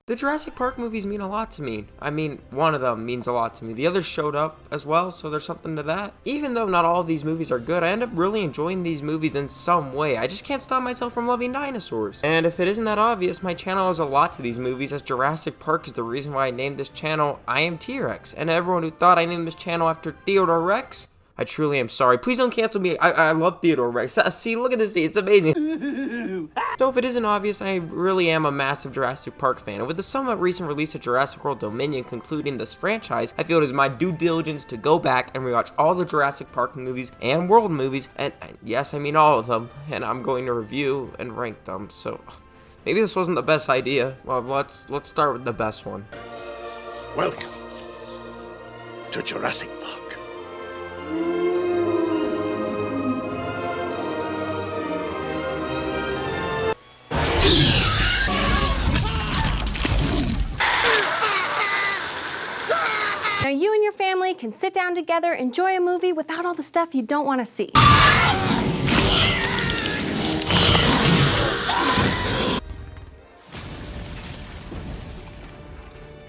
The Jurassic Park movies mean a lot to me. I mean, one of them means a lot to me. The others showed up as well, so there's something to that. Even though not all of these movies are good, I end up really enjoying these movies in some way. I just can't stop myself from loving dinosaurs. And if it isn't that obvious, my channel owes a lot to these movies, as Jurassic Park is the reason why I named this channel IamT-Rex. And everyone who thought I named this channel after Theodore Rex, I truly am sorry. Please don't cancel me. I love Theodore Rex. See, look at this scene. It's amazing. So if it isn't obvious, I really am a massive Jurassic Park fan. And with the somewhat recent release of Jurassic World Dominion concluding this franchise, I feel it is my due diligence to go back and rewatch all the Jurassic Park movies and World movies. And yes, I mean all of them. And I'm going to review and rank them. So maybe this wasn't the best idea. Well, let's start with the best one. Welcome to Jurassic Park. Now you and your family can sit down together, enjoy a movie without all the stuff you don't want to see.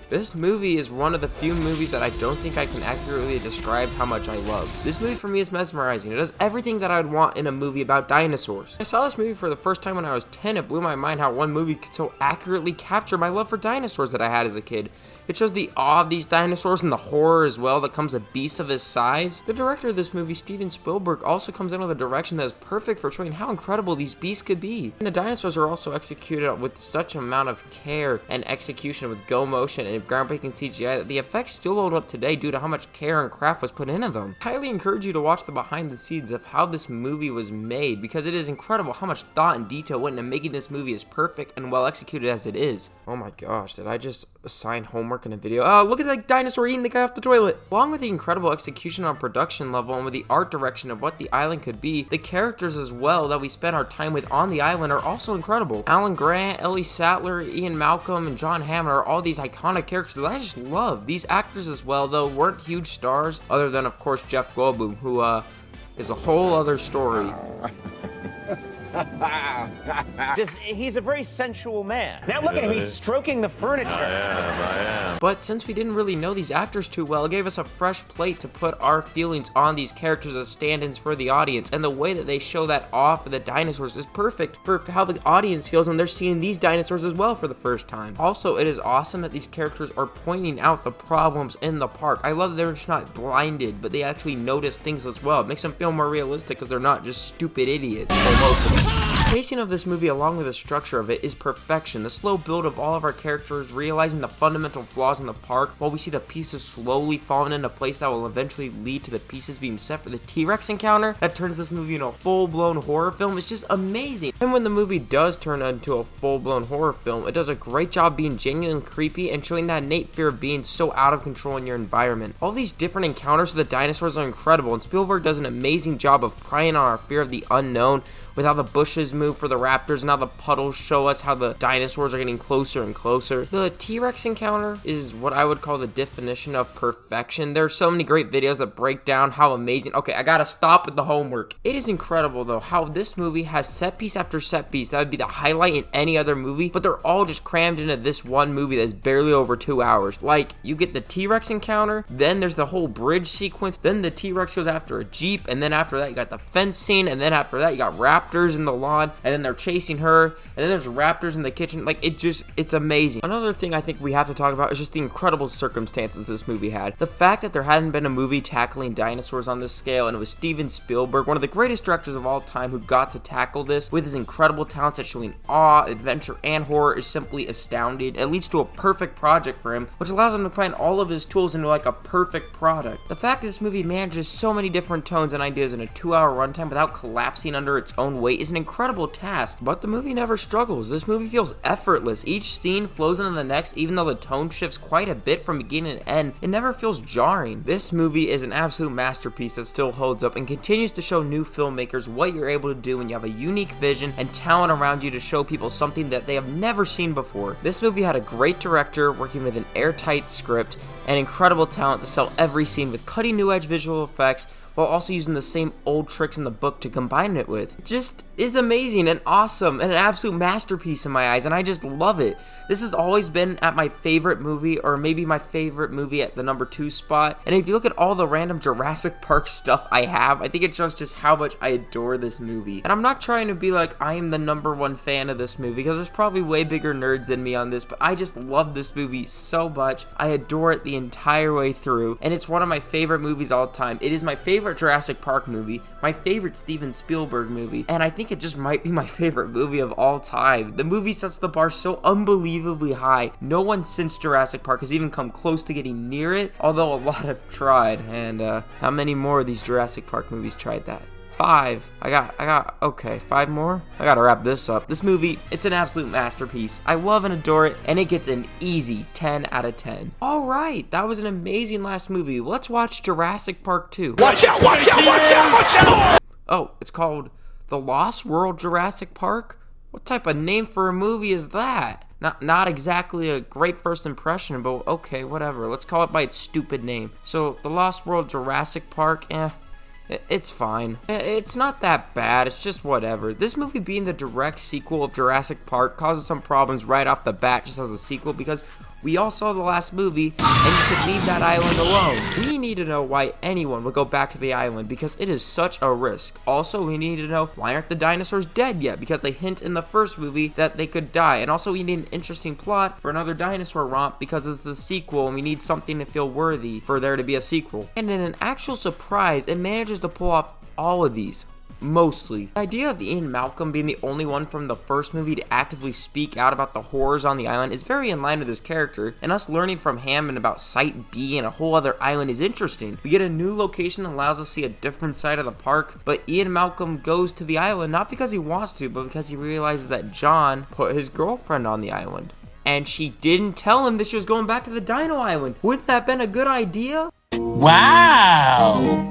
This movie is one of the few movies that I don't think I can accurately describe how much I love. This movie for me is mesmerizing. It does everything that I would want in a movie about dinosaurs. I saw this movie for the first time when I was 10. It blew my mind how one movie could so accurately capture my love for dinosaurs that I had as a kid. It shows the awe of these dinosaurs and the horror as well that comes with beasts of his size. The director of this movie, Steven Spielberg, also comes in with a direction that is perfect for showing how incredible these beasts could be. And the dinosaurs are also executed with such amount of care and execution with go motion and groundbreaking CGI that the effects still hold up today due to how much care and craft was put into them. I highly encourage you to watch the behind the scenes of how this movie was made, because it is incredible how much thought and detail went into making this movie as perfect and well executed as it is. Oh my gosh, did I just assign homework in a video? Oh, look at that dinosaur eating the guy off the toilet! Along with the incredible execution on production level and with the art direction of what the island could be, the characters as well that we spend our time with on the island are also incredible. Alan Grant, Ellie Sattler, Ian Malcolm, and John Hammond are all these iconic characters that I just love. These actors as well, though, weren't huge stars, other than, of course, Jeff Goldblum, who, is a whole other story. He's a very sensual man. Now look at him, he's stroking the furniture. I am. But since we didn't really know these actors too well, it gave us a fresh plate to put our feelings on these characters as stand-ins for the audience, and the way that they show that awe for the dinosaurs is perfect for how the audience feels when they're seeing these dinosaurs as well for the first time. Also, it is awesome that these characters are pointing out the problems in the park. I love that they're just not blinded, but they actually notice things as well. It makes them feel more realistic because they're not just stupid idiots, or most of them. The pacing of this movie, along with the structure of it, is perfection. The slow build of all of our characters realizing the fundamental flaws in the park, while we see the pieces slowly falling into place that will eventually lead to the pieces being set for the T-Rex encounter that turns this movie into a full-blown horror film, is just amazing. And when the movie does turn into a full-blown horror film, it does a great job being genuinely creepy and showing that innate fear of being so out of control in your environment. All these different encounters with the dinosaurs are incredible, and Spielberg does an amazing job of playing on our fear of the unknown, with how the bushes move for the raptors and how the puddles show us how the dinosaurs are getting closer and closer. The T-Rex encounter is what I would call the definition of perfection. There are so many great videos that break down how amazing. Okay, I gotta stop with the homework. It is incredible though how this movie has set piece after set piece that would be the highlight in any other movie, but they're all just crammed into this one movie that's barely over 2 hours. Like, you get the T-Rex encounter, then there's the whole bridge sequence, then the T-Rex goes after a Jeep, and then after that you got the fence scene, and then after that you got raptors in the lawn, and then they're chasing her, and then there's raptors in the kitchen. Like, it's amazing. Another thing I think we have to talk about is just the incredible circumstances this movie had. The fact that there hadn't been a movie tackling dinosaurs on this scale, and it was Steven Spielberg, one of the greatest directors of all time, who got to tackle this with his incredible talents at showing awe, adventure, and horror, is simply astounding. It leads to a perfect project for him, which allows him to plan all of his tools into like a perfect product. The fact that this movie manages so many different tones and ideas in a 2-hour runtime without collapsing under its own weight is an incredible task, but the movie never struggles. This movie feels effortless. Each scene flows into the next, even though the tone shifts quite a bit from beginning to end. It never feels jarring. This movie is an absolute masterpiece that still holds up and continues to show new filmmakers what you're able to do when you have a unique vision and talent around you to show people something that they have never seen before. This movie had a great director working with an airtight script and incredible talent to sell every scene with cutting new edge visual effects, while also using the same old tricks in the book to combine it with. Just is amazing and awesome and an absolute masterpiece in my eyes, and I just love it. This has always been at my favorite movie, or maybe my favorite movie at the number 2 spot. And if you look at all the random Jurassic Park stuff I have, I think it shows just how much I adore this movie. And I'm not trying to be like I am the number 1 fan of this movie, because there's probably way bigger nerds than me on this, but I just love this movie so much. I adore it the entire way through, and it's one of my favorite movies all time. It is my favorite Jurassic Park movie, my favorite Steven Spielberg movie, and I think it just might be my favorite movie of all time. The movie sets the bar so unbelievably high. No one since Jurassic Park has even come close to getting near it, although a lot have tried. And how many more of these Jurassic Park movies tried that? 5. Okay, 5 more? I gotta wrap this up. This movie, it's an absolute masterpiece. I love and adore it, and it gets an easy 10 out of 10. Alright, that was an amazing last movie. Let's watch Jurassic Park 2. Watch out! Watch out! Watch out! Watch out! Oh, it's called The Lost World Jurassic Park? What type of name for a movie is that? Not exactly a great first impression, but okay, whatever. Let's call it by its stupid name. So, The Lost World Jurassic Park, it's fine. It's not that bad, it's just whatever. This movie being the direct sequel of Jurassic Park causes some problems right off the bat just as a sequel, because we all saw the last movie, and you should leave that island alone. We need to know why anyone would go back to the island, because it is such a risk. Also, we need to know why aren't the dinosaurs dead yet, because they hint in the first movie that they could die. And also, we need an interesting plot for another dinosaur romp, because it's the sequel, and we need something to feel worthy for there to be a sequel. And in an actual surprise, it manages to pull off all of these. Mostly. The idea of Ian Malcolm being the only one from the first movie to actively speak out about the horrors on the island is very in line with his character, and us learning from Hammond about Site B and a whole other island is interesting. We get a new location that allows us to see a different side of the park, but Ian Malcolm goes to the island not because he wants to, but because he realizes that John put his girlfriend on the island. And she didn't tell him that she was going back to the Dino Island. Wouldn't that have been a good idea? Wow!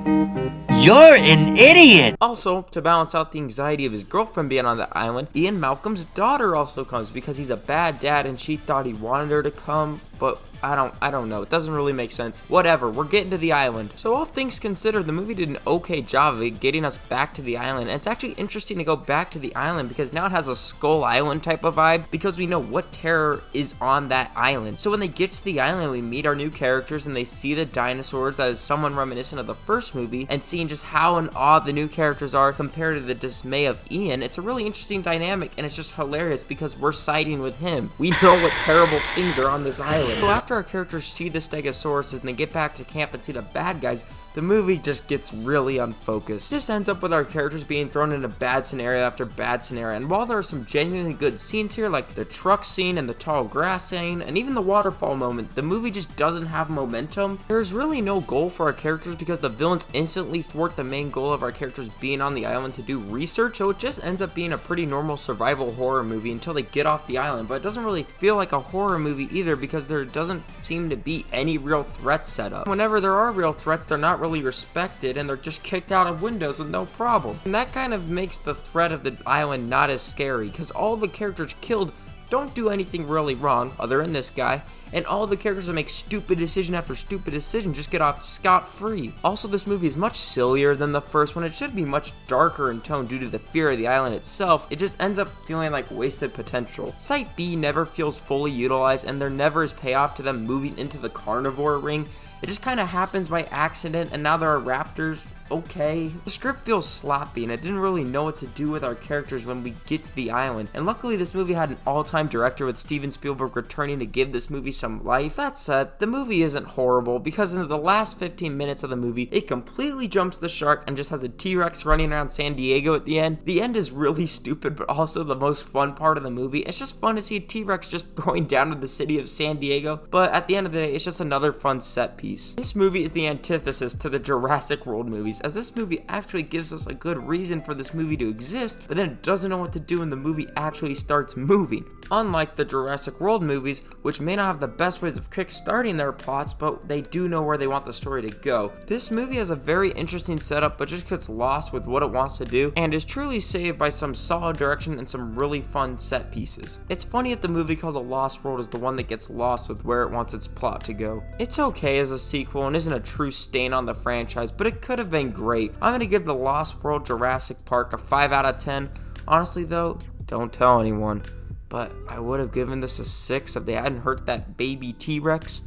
You're an idiot! Also, to balance out the anxiety of his girlfriend being on the island, Ian Malcolm's daughter also comes because he's a bad dad and she thought he wanted her to come, but I don't know. It doesn't really make sense. Whatever, we're getting to the island. So all things considered, the movie did an okay job of it getting us back to the island. And it's actually interesting to go back to the island because now it has a Skull Island type of vibe because we know what terror is on that island. So when they get to the island, we meet our new characters and they see the dinosaurs that is somewhat reminiscent of the first movie, and seeing just how in awe the new characters are compared to the dismay of Ian, it's a really interesting dynamic, and it's just hilarious because we're siding with him. We know what terrible things are on this island. So after our characters see the Stegosauruses and they get back to camp and see the bad guys, the movie just gets really unfocused. This ends up with our characters being thrown into bad scenario after bad scenario, and while there are some genuinely good scenes here, like the truck scene and the tall grass scene, and even the waterfall moment, the movie just doesn't have momentum. There's really no goal for our characters because the villains instantly thwart the main goal of our characters being on the island to do research, so it just ends up being a pretty normal survival horror movie until they get off the island, but it doesn't really feel like a horror movie either because there doesn't seem to be any real threats set up. Whenever there are real threats, they're not really respected and they're just kicked out of windows with no problem. And that kind of makes the threat of the island not as scary because all the characters killed don't do anything really wrong other than this guy, and all the characters that make stupid decision after stupid decision just get off scot-free. Also, this movie is much sillier than the first one. It should be much darker in tone due to the fear of the island itself. It just ends up feeling like wasted potential. Site B never feels fully utilized, and there never is payoff to them moving into the carnivore ring. It just kind of happens by accident, and now there are raptors. Okay. The script feels sloppy and I didn't really know what to do with our characters when we get to the island, and luckily this movie had an all-time director with Steven Spielberg returning to give this movie some life. That said, the movie isn't horrible because in the last 15 minutes of the movie, it completely jumps the shark and just has a T-Rex running around San Diego at the end. The end is really stupid but also the most fun part of the movie. It's just fun to see a T-Rex just going down to the city of San Diego, but at the end of the day, it's just another fun set piece. This movie is the antithesis to the Jurassic World movies, as this movie actually gives us a good reason for this movie to exist, but then it doesn't know what to do when the movie actually starts moving. unlike the Jurassic World movies, which may not have the best ways of kickstarting their plots, but they do know where they want the story to go. This movie has a very interesting setup, but just gets lost with what it wants to do, and is truly saved by some solid direction and some really fun set pieces. It's funny that the movie called The Lost World is the one that gets lost with where it wants its plot to go. It's okay as a sequel and isn't a true stain on the franchise, but it could have been great. I'm gonna give The Lost World Jurassic Park a 5 out of 10. Honestly though, don't tell anyone, but I would have given this a 6 if they hadn't hurt that baby T-Rex.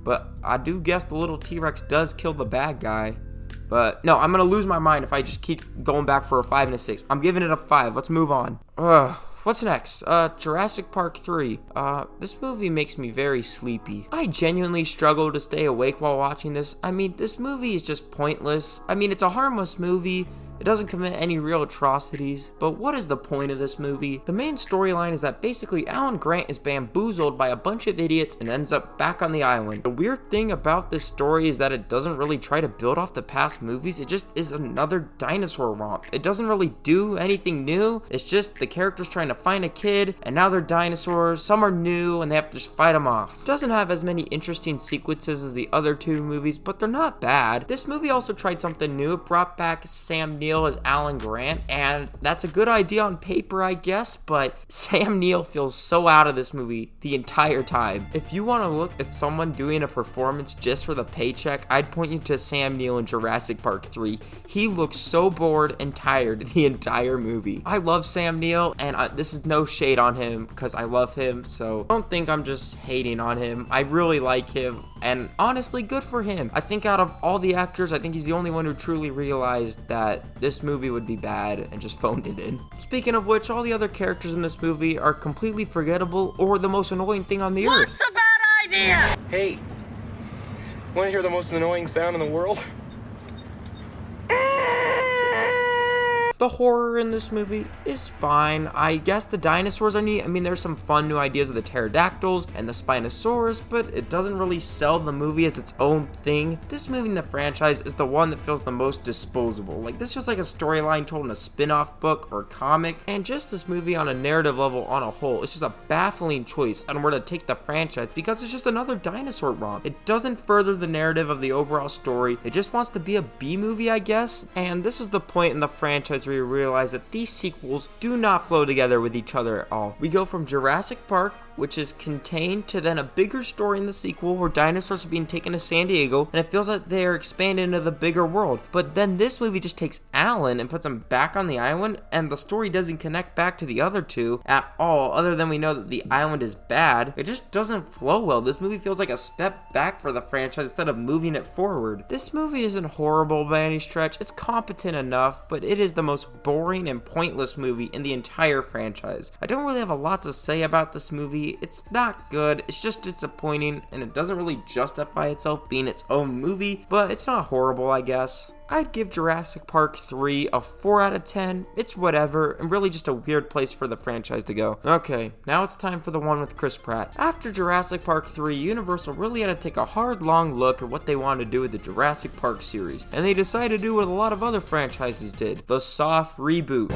But I do guess the little T-Rex does kill the bad guy. But no, I'm gonna lose my mind if I just keep going back for a 5 and a 6. I'm giving it a 5. Let's move on. What's next? Jurassic Park 3. This movie makes me very sleepy. I genuinely struggle to stay awake while watching this. I mean, this movie is just pointless. I mean, it's a harmless movie. It doesn't commit any real atrocities, but what is the point of this movie? The main storyline is that basically Alan Grant is bamboozled by a bunch of idiots and ends up back on the island. The weird thing about this story is that it doesn't really try to build off the past movies, it just is another dinosaur romp. It doesn't really do anything new, it's just the characters trying to find a kid, and now they're dinosaurs, some are new, and they have to just fight them off. It doesn't have as many interesting sequences as the other two movies, but they're not bad. This movie also tried something new. It brought back Sam Neill as Alan Grant, and that's a good idea on paper, I guess, but Sam Neill feels so out of this movie the entire time. If you want to look at someone doing a performance just for the paycheck, I'd point you to Sam Neill in Jurassic Park 3. He looks so bored and tired the entire movie. I love Sam Neill, and this is no shade on him because I love him, so don't think I'm just hating on him. I really like him, and honestly, good for him. I think out of all the actors, I think he's the only one who truly realized that this movie would be bad and just phoned it in. Speaking of which, all the other characters in this movie are completely forgettable or the most annoying thing on the earth. What's a bad idea? Hey, want to hear the most annoying sound in the world? The horror in this movie is fine. I guess the dinosaurs are neat. I mean, there's some fun new ideas with the pterodactyls and the Spinosaurus, but it doesn't really sell the movie as its own thing. This movie in the franchise is the one that feels the most disposable. Like, this feels like a storyline told in a spin-off book or comic, and just this movie on a narrative level on a whole, it's just a baffling choice on where to take the franchise because it's just another dinosaur romp. It doesn't further the narrative of the overall story. It just wants to be a B-movie, I guess, and this is the point in the franchise where you realize that these sequels do not flow together with each other at all. We go from Jurassic Park, which is contained, to then a bigger story in the sequel where dinosaurs are being taken to San Diego, and it feels like they're expanding into the bigger world. But then this movie just takes Alan and puts him back on the island, and the story doesn't connect back to the other two at all, other than we know that the island is bad. It just doesn't flow well. This movie feels like a step back for the franchise instead of moving it forward. This movie isn't horrible by any stretch. It's competent enough, but it is the most boring and pointless movie in the entire franchise. I don't really have a lot to say about this movie. It's not good, it's just disappointing, and it doesn't really justify itself being its own movie, but it's not horrible, I guess. I'd give Jurassic Park 3 a 4 out of 10. It's whatever, and really just a weird place for the franchise to go. Okay, now it's time for the one with Chris Pratt. After Jurassic Park 3, Universal really had to take a hard, long look at what they wanted to do with the Jurassic Park series, and they decided to do what a lot of other franchises did, the soft reboot.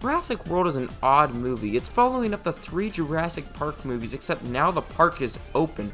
Jurassic World is an odd movie. It's following up the 3 Jurassic Park movies, except now the park is open.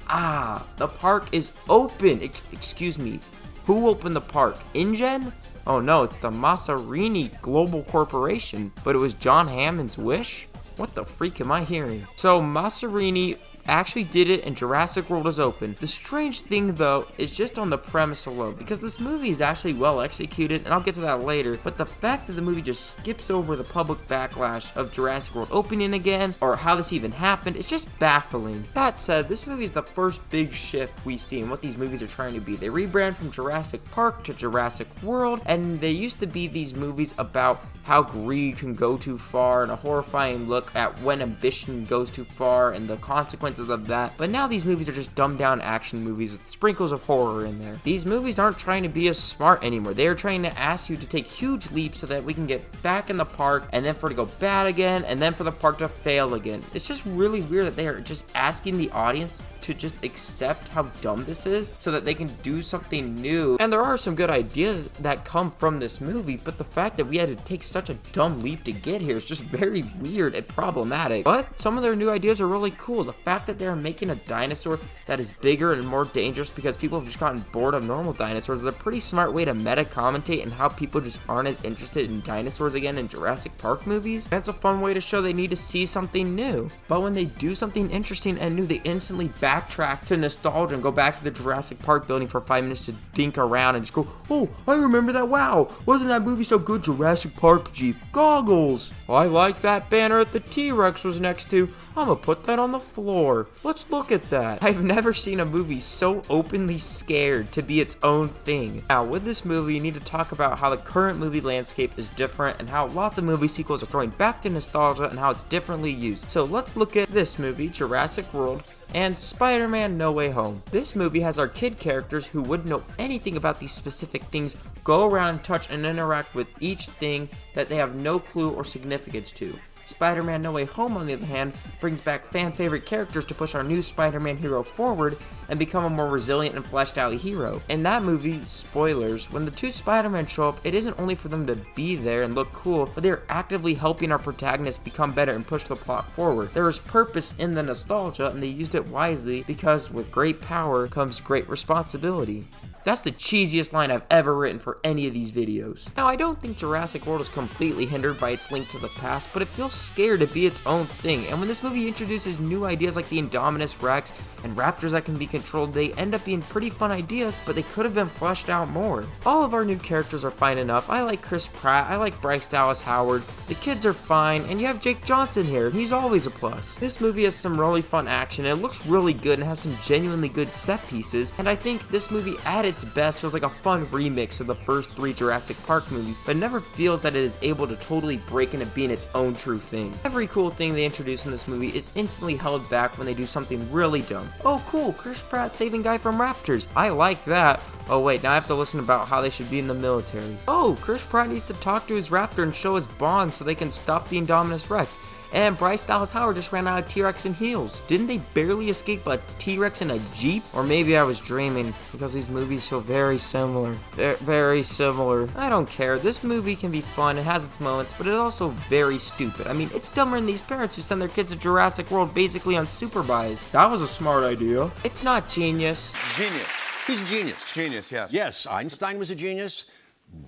The park is open! Excuse me. Who opened the park? InGen? Oh no, it's the Masserini Global Corporation. But it was John Hammond's wish? What the freak am I hearing? So Masserini actually did it and Jurassic World is open. The strange thing though is just on the premise alone, because this movie is actually well executed, and I'll get to that later, but the fact that the movie just skips over the public backlash of Jurassic World opening again, or how this even happened, is just baffling. That said, this movie is the first big shift we see in what these movies are trying to be. They rebrand from Jurassic Park to Jurassic World, and they used to be these movies about how greed can go too far, and a horrifying look at when ambition goes too far and the consequences consequences of that. But now these movies are just dumbed down action movies with sprinkles of horror in there. These movies aren't trying to be as smart anymore. They are trying to ask you to take huge leaps so that we can get back in the park, and then for it to go bad again, and then for the park to fail again. It's just really weird that they are just asking the audience to just accept how dumb this is so that they can do something new. And there are some good ideas that come from this movie, but the fact that we had to take such a dumb leap to get here is just very weird and problematic. But some of their new ideas are really cool. The fact that they're making a dinosaur that is bigger and more dangerous because people have just gotten bored of normal dinosaurs is a pretty smart way to meta commentate and how people just aren't as interested in dinosaurs again in Jurassic Park movies. That's a fun way to show they need to see something new. But when they do something interesting and new, they instantly backtrack to nostalgia and go back to the Jurassic Park building for 5 minutes to dink around and just go, oh, I remember that, wow, wasn't that movie so good, Jurassic Park Jeep, goggles. I like that banner that the T-Rex was next to, I'm gonna put that on the floor. Let's look at that. I've never seen a movie so openly scared to be its own thing. Now, with this movie, you need to talk about how the current movie landscape is different and how lots of movie sequels are throwing back to nostalgia and how it's differently used. So let's look at this movie, Jurassic World, and Spider-Man No Way Home. This movie has our kid characters who wouldn't know anything about these specific things go around and touch and interact with each thing that they have no clue or significance to. Spider-Man No Way Home, on the other hand, brings back fan-favorite characters to push our new Spider-Man hero forward and become a more resilient and fleshed-out hero. In that movie, spoilers, when the two Spider-Men show up, it isn't only for them to be there and look cool, but they're actively helping our protagonist become better and push the plot forward. There is purpose in the nostalgia, and they used it wisely because with great power comes great responsibility. That's the cheesiest line I've ever written for any of these videos. Now, I don't think Jurassic World is completely hindered by its link to the past, but it feels scared to be its own thing. And when this movie introduces new ideas like the Indominus Rex and raptors that can be controlled, they end up being pretty fun ideas, but they could have been fleshed out more. All of our new characters are fine enough. I like Chris Pratt, I like Bryce Dallas Howard, the kids are fine, and you have Jake Johnson here, and he's always a plus. This movie has some really fun action, and it looks really good and has some genuinely good set pieces, and I think this movie added its best feels like a fun remix of the first 3 Jurassic Park movies, but never feels that it is able to totally break into being its own true thing. Every cool thing they introduce in this movie is instantly held back when they do something really dumb. Oh cool, Chris Pratt saving guy from raptors. I like that. Oh wait, now I have to listen about how they should be in the military. Oh, Chris Pratt needs to talk to his raptor and show his bond so they can stop the Indominus Rex. And Bryce Dallas Howard just ran out of T-Rex in heels. Didn't they barely escape a T-Rex in a Jeep? Or maybe I was dreaming, because these movies feel very similar. Very similar. I don't care. This movie can be fun, it has its moments, but it's also very stupid. I mean, it's dumber than these parents who send their kids to Jurassic World basically on super buys. That was a smart idea. It's not genius. Genius. He's a genius. Genius, yes. Yes, Einstein was a genius.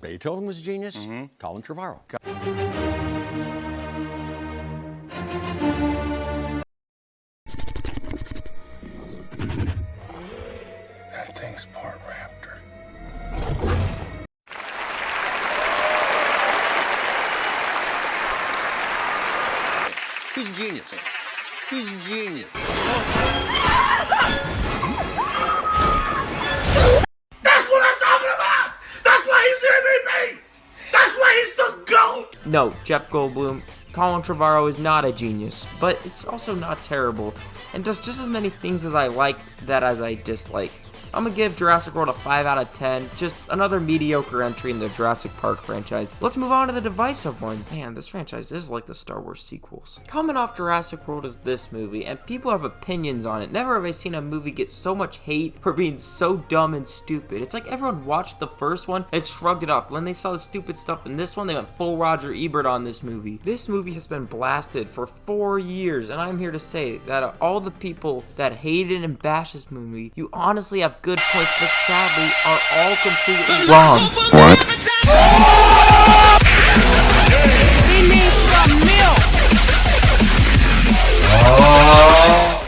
Beethoven was a genius. Colin Trevorrow. That thing's part raptor. He's a genius. He's a genius. That's what I'm talking about! That's why he's the MVP! That's why he's the GOAT! No, Jeff Goldblum, Colin Trevorrow is not a genius, but it's also not terrible, and does just as many things as I like that as I dislike. I'm gonna give Jurassic World a 5 out of 10, just another mediocre entry in the Jurassic Park franchise. Let's move on to the divisive one. Man, this franchise is like the Star Wars sequels. Coming off Jurassic World is this movie, and people have opinions on it. Never have I seen a movie get so much hate for being so dumb and stupid. It's like everyone watched the first one and shrugged it off. When they saw the stupid stuff in this one, they went full Roger Ebert on this movie. This movie has been blasted for 4 years, and I'm here to say that of all the people that hated and bashed this movie, you honestly have good points, but sadly are all completely wrong. What?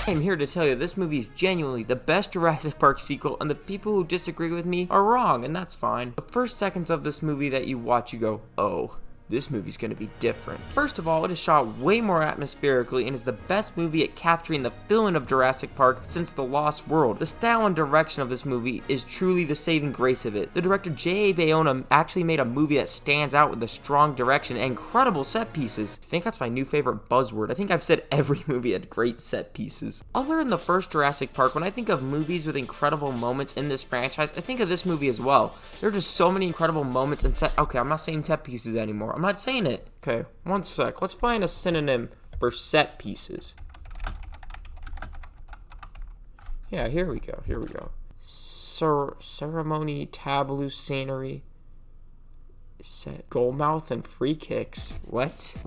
I'm here to tell you this movie is genuinely the best Jurassic Park sequel, and the people who disagree with me are wrong, and that's fine. The first seconds of this movie that you watch, you go, oh, this movie's gonna be different. First of all, it is shot way more atmospherically and is the best movie at capturing the feeling of Jurassic Park since The Lost World. The style and direction of this movie is truly the saving grace of it. The director J.A. Bayona actually made a movie that stands out with a strong direction and incredible set pieces. I think that's my new favorite buzzword. I think I've said every movie had great set pieces. Other than the first Jurassic Park, when I think of movies with incredible moments in this franchise, I think of this movie as well. There are just so many incredible moments and okay, I'm not saying set pieces anymore. I'm not saying it. Okay, one sec. Let's find a synonym for set pieces. Yeah, here we go. Ceremony, tableau, scenery, set, goal mouth, and free kicks. What?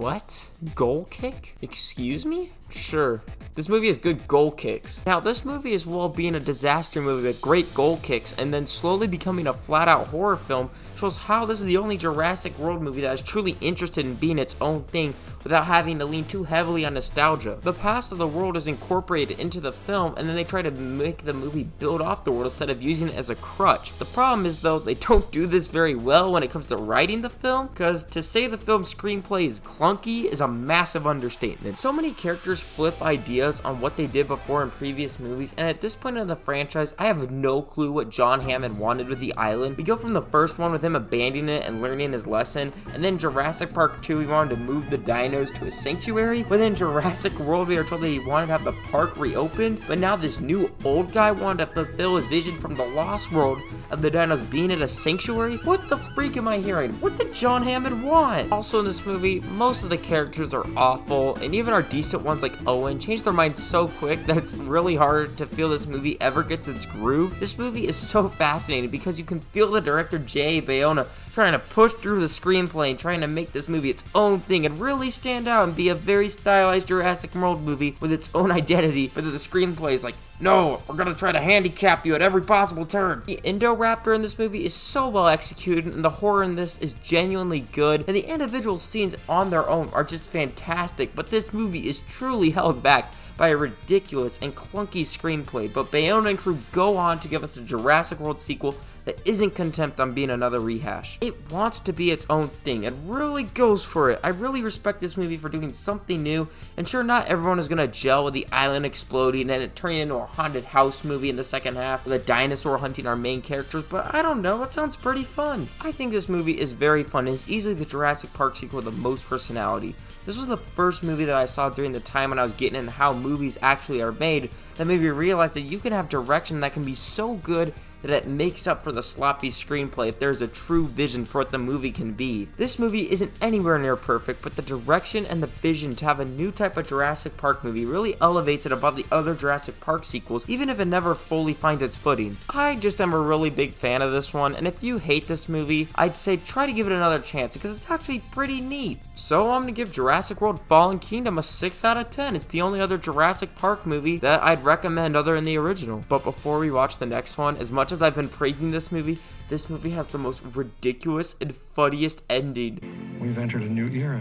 Goal kick? Excuse me? Sure. This movie has good goal kicks. Now, this movie, as well being a disaster movie with great goal kicks and then slowly becoming a flat-out horror film, shows how this is the only Jurassic World movie that is truly interested in being its own thing without having to lean too heavily on nostalgia. The past of the world is incorporated into the film, and then they try to make the movie build off the world instead of using it as a crutch. The problem is, though, they don't do this very well when it comes to writing the film, because to say the film's screenplay is clunky is a massive understatement. So many characters flip ideas on what they did before in previous movies, and at this point in the franchise, I have no clue what John Hammond wanted with the island. We go from the first one with him abandoning it and learning his lesson, and then Jurassic Park 2, he wanted to move the dinos to a sanctuary, but then Jurassic World, we are told that he wanted to have the park reopened, but now this new old guy wanted to fulfill his vision from the Lost World of the dinos being at a sanctuary? What the freak am I hearing? What did John Hammond want? Also in this movie, most of the characters are awful, and even our decent ones like Owen change their minds so quick that it's really hard to feel this movie ever gets its groove. This movie is so fascinating because you can feel the director J.A. Bayona trying to push through the screenplay and trying to make this movie its own thing and really stand out and be a very stylized Jurassic World movie with its own identity, but the screenplay is like, no, we're gonna try to handicap you at every possible turn. The Indoraptor in this movie is so well executed, and the horror in this is genuinely good, and the individual scenes on their own are just fantastic, but this movie is truly held back by a ridiculous and clunky screenplay, but Bayona and crew go on to give us a Jurassic World sequel that isn't content on being another rehash. It wants to be its own thing and really goes for it. I really respect this movie for doing something new, and sure, not everyone is gonna gel with the island exploding and it turning into a haunted house movie in the second half with a dinosaur hunting our main characters, but I don't know, it sounds pretty fun. I think this movie is very fun and is easily the Jurassic Park sequel with the most personality. This was the first movie that I saw during the time when I was getting into how movies actually are made that made me realize that you can have direction that can be so good that it makes up for the sloppy screenplay if there's a true vision for what the movie can be. This movie isn't anywhere near perfect, but the direction and the vision to have a new type of Jurassic Park movie really elevates it above the other Jurassic Park sequels, even if it never fully finds its footing. I just am a really big fan of this one, and if you hate this movie, I'd say try to give it another chance because it's actually pretty neat. So I'm gonna give Jurassic World Fallen Kingdom a 6 out of 10. It's the only other Jurassic Park movie that I'd recommend other than the original. But before we watch the next one, as much as I've been praising this movie has the most ridiculous and funniest ending. We've entered a new era.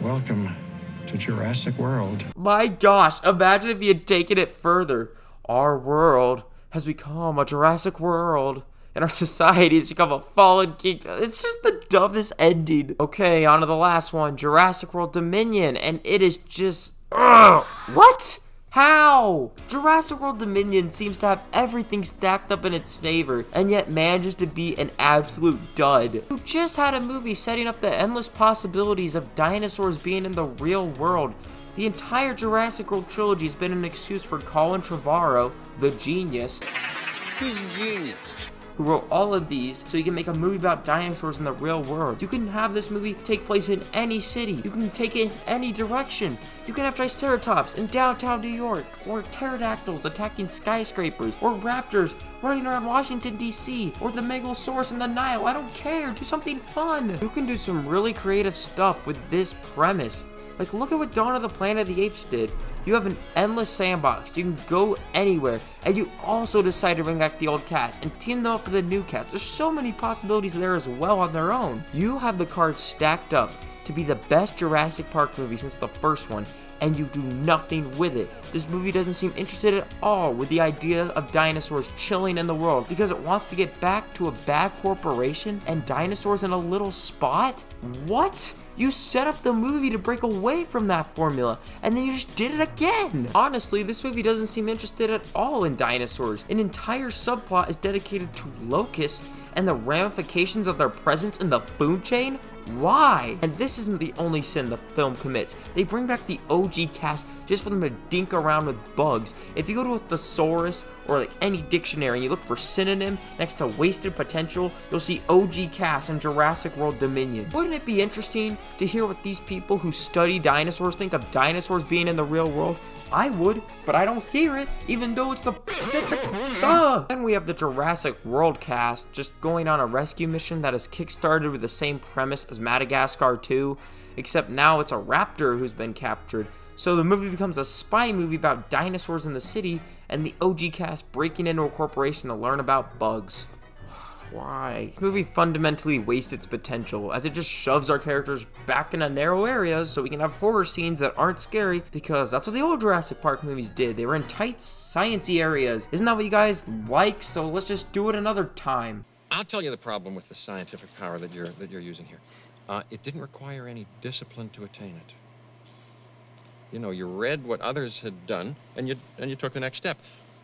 Welcome to Jurassic World. My gosh, imagine if he had taken it further. Our world has become a Jurassic World, and our society has become a fallen kingdom. It's just the dumbest ending. Okay, on to the last one, Jurassic World Dominion, and it is just, what? How? Jurassic World Dominion seems to have everything stacked up in its favor, and yet manages to be an absolute dud. You just had a movie setting up the endless possibilities of dinosaurs being in the real world. The entire Jurassic World trilogy has been an excuse for Colin Trevorrow, the genius. Who's a genius? Who wrote all of these so you can make a movie about dinosaurs in the real world. You can have this movie take place in any city. You can take it in any direction. You can have Triceratops in downtown New York, or pterodactyls attacking skyscrapers, or raptors running around Washington, D.C., or the Megalosaurus in the Nile. I don't care. Do something fun. You can do some really creative stuff with this premise. Like, look at what Dawn of the Planet of the Apes did. You have an endless sandbox. You can go anywhere. And you also decide to bring back the old cast and team them up with a new cast. There's so many possibilities there as well on their own. You have the cards stacked up to be the best Jurassic Park movie since the first one, and you do nothing with it. This movie doesn't seem interested at all with the idea of dinosaurs chilling in the world because it wants to get back to a bad corporation and dinosaurs in a little spot? What? You set up the movie to break away from that formula, and then you just did it again. Honestly, this movie doesn't seem interested at all in dinosaurs. An entire subplot is dedicated to locusts and the ramifications of their presence in the food chain? Why? And this isn't the only sin the film commits. They bring back the OG cast just for them to dink around with bugs. If you go to a thesaurus or like any dictionary and you look for synonym next to wasted potential, you'll see OG cast and Jurassic World Dominion. Wouldn't it be interesting to hear what these people who study dinosaurs think of dinosaurs being in the real world? I would, but I don't hear it, even though it's the Then we have the Jurassic World cast just going on a rescue mission that is kickstarted with the same premise as Madagascar 2, except now it's a raptor who's been captured. So the movie becomes a spy movie about dinosaurs in the city and the OG cast breaking into a corporation to learn about bugs. Why? This movie fundamentally wastes its potential as it just shoves our characters back into narrow areas so we can have horror scenes that aren't scary, because that's what the old Jurassic Park movies did. They were in tight, sciencey areas. Isn't that what you guys like? So let's just do it another time. I'll tell you the problem with the scientific power that you're using here. It didn't require any discipline to attain it. You know, you read what others had done, and you took the next step.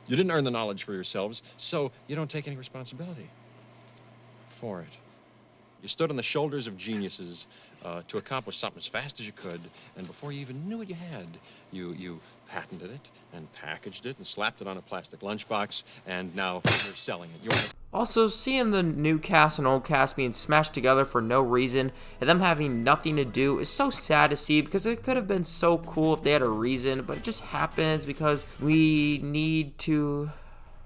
You didn't earn the knowledge for yourselves, so you don't take any responsibility for it. You stood on the shoulders of geniuses to accomplish something as fast as you could, and before you even knew what you had, you patented it and packaged it and slapped it on a plastic lunchbox, and now you're selling it. Also, seeing the new cast and old cast being smashed together for no reason and them having nothing to do is so sad to see, because it could have been so cool if they had a reason, but it just happens because we need to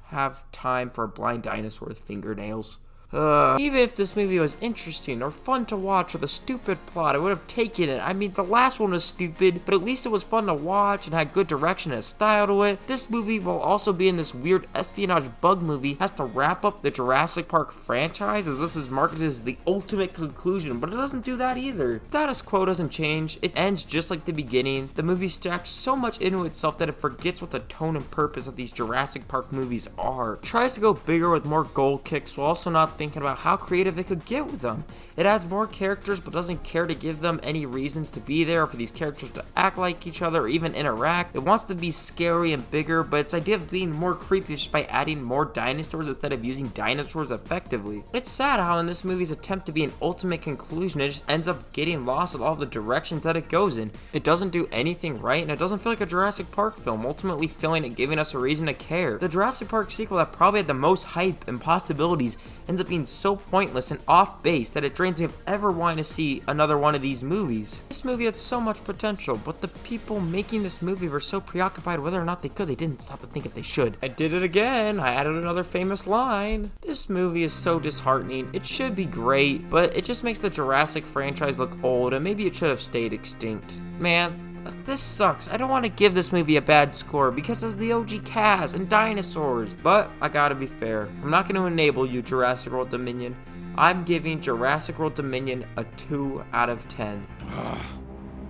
have time for a blind dinosaur with fingernails. Even if this movie was interesting or fun to watch with a stupid plot, I would have taken it. I mean, the last one was stupid, but at least it was fun to watch and had good direction and style to it. This movie, while also being this weird espionage bug movie, has to wrap up the Jurassic Park franchise, as this is marketed as the ultimate conclusion, but it doesn't do that either. Status quo doesn't change. It ends just like the beginning. The movie stacks so much into itself that it forgets what the tone and purpose of these Jurassic Park movies are. It tries to go bigger with more goal kicks while also not thinking about how creative it could get with them. It adds more characters but doesn't care to give them any reasons to be there, or for these characters to act like each other or even interact. It wants to be scary and bigger, but its idea of being more creepy is just by adding more dinosaurs instead of using dinosaurs effectively. It's sad how in this movie's attempt to be an ultimate conclusion, it just ends up getting lost with all the directions that it goes in. It doesn't do anything right, and it doesn't feel like a Jurassic Park film, ultimately feeling and giving us a reason to care. The Jurassic Park sequel that probably had the most hype and possibilities ends up being so pointless and off base that it drains me of ever wanting to see another one of these movies. This movie had so much potential, but the people making this movie were so preoccupied whether or not they could, they didn't stop to think if they should. I did it again. I added another famous line. This movie is so disheartening. It should be great, but it just makes the Jurassic franchise look old, and maybe it should have stayed extinct. Man, this sucks. I don't want to give this movie a bad score because it's the OG cast and dinosaurs. But I gotta be fair. I'm not going to enable you, Jurassic World Dominion. I'm giving Jurassic World Dominion a 2 out of 10.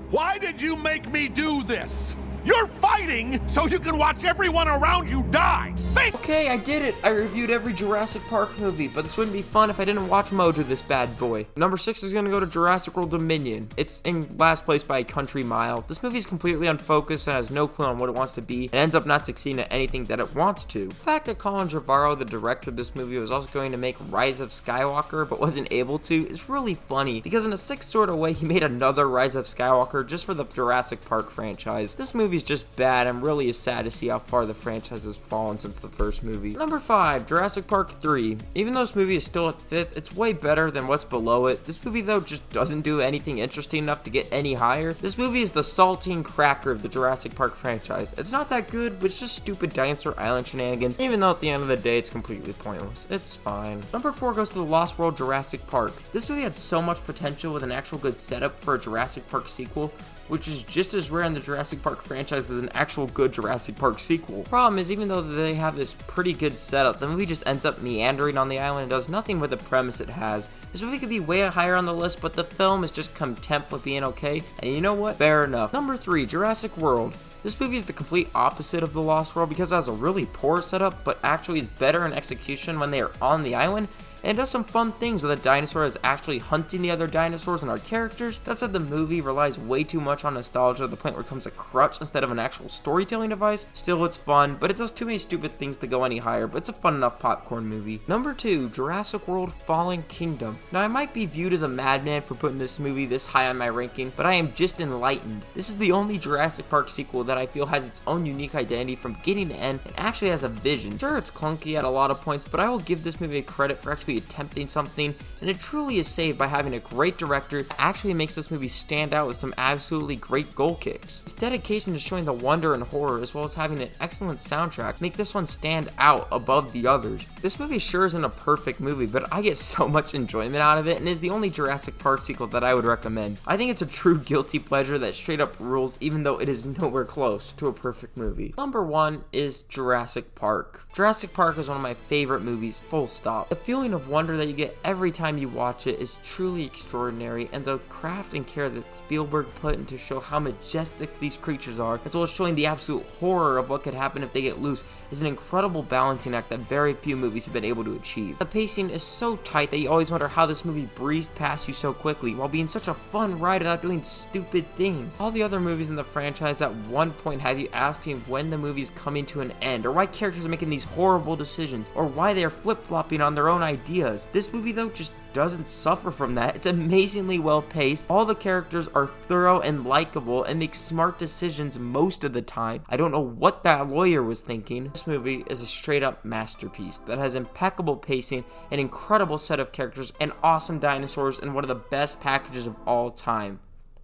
Why did you make me do this? You're fighting so you can watch everyone around you die. Okay, I did it. I reviewed every Jurassic Park movie, but this wouldn't be fun if I didn't watch Mojo, this bad boy. Number 6 is gonna go to Jurassic World Dominion. It's in last place by a country mile. This movie is completely unfocused and has no clue on what it wants to be, and ends up not succeeding at anything that it wants to. The fact that Colin Trevorrow, the director of this movie, was also going to make Rise of Skywalker, but wasn't able to, is really funny, because in a sick sort of way, he made another Rise of Skywalker just for the Jurassic Park franchise. This movie's just bad, and really is sad to see how far the franchise has fallen since the first movie. Number 5, Jurassic Park 3. Even though this movie is still at 5th, it's way better than what's below it. This movie, though, just doesn't do anything interesting enough to get any higher. This movie is the saltine cracker of the Jurassic Park franchise. It's not that good, but it's just stupid Dinosaur Island shenanigans, even though at the end of the day, it's completely pointless. It's fine. Number 4 goes to the Lost World Jurassic Park. This movie had so much potential with an actual good setup for a Jurassic Park sequel, which is just as rare in the Jurassic Park franchise as an actual good Jurassic Park sequel. Problem is, even though they have this pretty good setup, the movie just ends up meandering on the island and does nothing with the premise it has. This movie could be way higher on the list, but the film is just content with being okay, and you know what? Fair enough. Number 3, Jurassic World. This movie is the complete opposite of The Lost World because it has a really poor setup, but actually is better in execution when they are on the island, and does some fun things where the dinosaur is actually hunting the other dinosaurs and our characters. That said, the movie relies way too much on nostalgia to the point where it becomes a crutch instead of an actual storytelling device. Still, it's fun, but it does too many stupid things to go any higher, but it's a fun enough popcorn movie. Number 2, Jurassic World Fallen Kingdom. Now, I might be viewed as a madman for putting this movie this high on my ranking, but I am just enlightened. This is the only Jurassic Park sequel that I feel has its own unique identity from beginning to end and actually has a vision. Sure, it's clunky at a lot of points, but I will give this movie credit for actually attempting something, and it truly is saved by having a great director that actually makes this movie stand out with some absolutely great goal kicks. Its dedication to showing the wonder and horror as well as having an excellent soundtrack make this one stand out above the others. This movie sure isn't a perfect movie, but I get so much enjoyment out of it and is the only Jurassic Park sequel that I would recommend. I think it's a true guilty pleasure that straight up rules even though it is nowhere close to a perfect movie. Number 1 is Jurassic Park. Jurassic Park is one of my favorite movies, full stop. The feeling of wonder that you get every time you watch it is truly extraordinary, and the craft and care that Spielberg put into show how majestic these creatures are, as well as showing the absolute horror of what could happen if they get loose, is an incredible balancing act that very few movies have been able to achieve. The pacing is so tight that you always wonder how this movie breezed past you so quickly, while being such a fun ride without doing stupid things. All the other movies in the franchise at one point have you asking when the movie is coming to an end, or why characters are making these horrible decisions, or why they are flip-flopping on their own ideas. This movie though just doesn't suffer from that. It's amazingly well paced. All the characters are thorough and likable and make smart decisions most of the time. I don't know what that lawyer was thinking. This movie is a straight up masterpiece that has impeccable pacing, an incredible set of characters, and awesome dinosaurs, and one of the best packages of all time.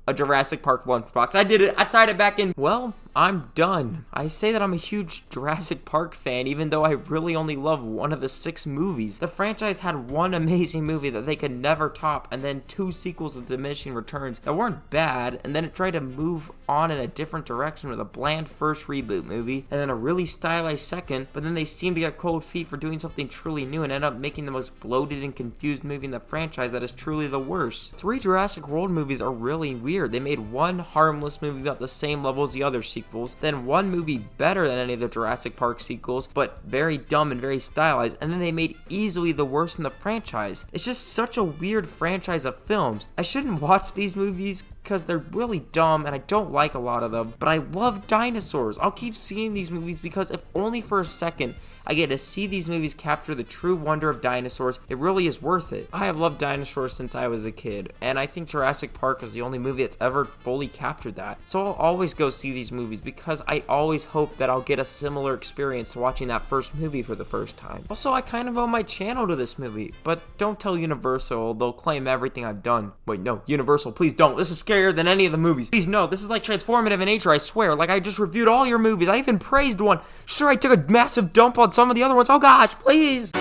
A Jurassic Park lunchbox. I did it. I tied it back in. Well, I'm done. I say that I'm a huge Jurassic Park fan, even though I really only love one of the 6 movies. The franchise had one amazing movie that they could never top, and then 2 sequels with diminishing returns that weren't bad, and then it tried to move on in a different direction with a bland first reboot movie, and then a really stylized second, but then they seemed to get cold feet for doing something truly new and end up making the most bloated and confused movie in the franchise that is truly the worst. 3 Jurassic World movies are really weird. They made one harmless movie about the same level as the other sequels, then one movie better than any of the Jurassic Park sequels, but very dumb and very stylized, and then they made easily the worst in the franchise. It's just such a weird franchise of films. I shouldn't watch these movies because they're really dumb and I don't like a lot of them, but I love dinosaurs. I'll keep seeing these movies because if only for a second I get to see these movies capture the true wonder of dinosaurs, it really is worth it. I have loved dinosaurs since I was a kid, and I think Jurassic Park is the only movie that's ever fully captured that. So I'll always go see these movies because I always hope that I'll get a similar experience to watching that first movie for the first time. Also, I kind of owe my channel to this movie, but don't tell Universal, they'll claim everything I've done. Wait, no, Universal, please don't. This is scarier than any of the movies. Please no, this is like transformative in nature, I swear. Like I just reviewed all your movies. I even praised one. Sure, I took a massive dump on some of the other ones. Oh gosh, please.